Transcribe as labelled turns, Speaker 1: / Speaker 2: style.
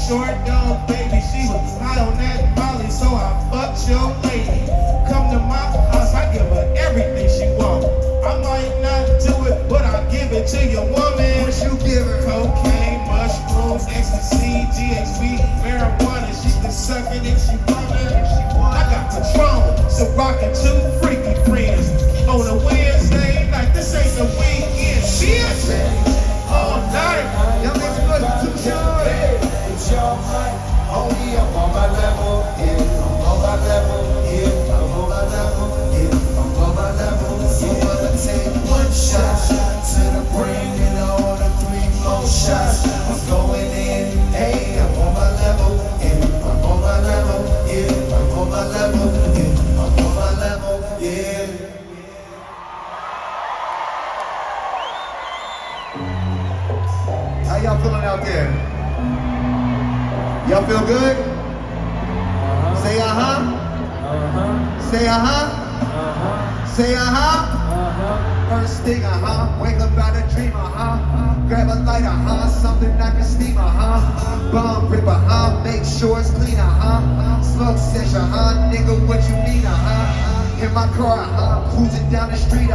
Speaker 1: short dog, baby. She was high on that Molly, so I fucked your lady. Come to my house, I give her everything she want. I might not do it, but I'll give it to your woman.
Speaker 2: What you give her?
Speaker 1: Cocaine, mushrooms, ecstasy, GHB, marijuana. She can suck it if she want it. I got Patron, so rockin' two freaky friends. On a Wednesday night, this ain't the weekend. Shit, all night.
Speaker 2: Y'all niggas good, too short.
Speaker 3: It's your night. Only I'm on my level. Yeah, I'm on my level. Yeah, I'm on my level. Yeah, I'm on my level. So I'ma take one shot to the brain and I order 3 more shots. I'm going in. Hey, I'm on my level. Yeah, I'm on my level. Yeah, I'm on my level. Yeah, I'm on my level. Yeah.
Speaker 2: How y'all feeling out there? Y'all feel good? Say Say Say First thing, wake up out a dream, grab a lighter, something I can steam, bomb ripper, make sure it's clean, smoke session, nigga, what you mean, in my car, cruising down the street,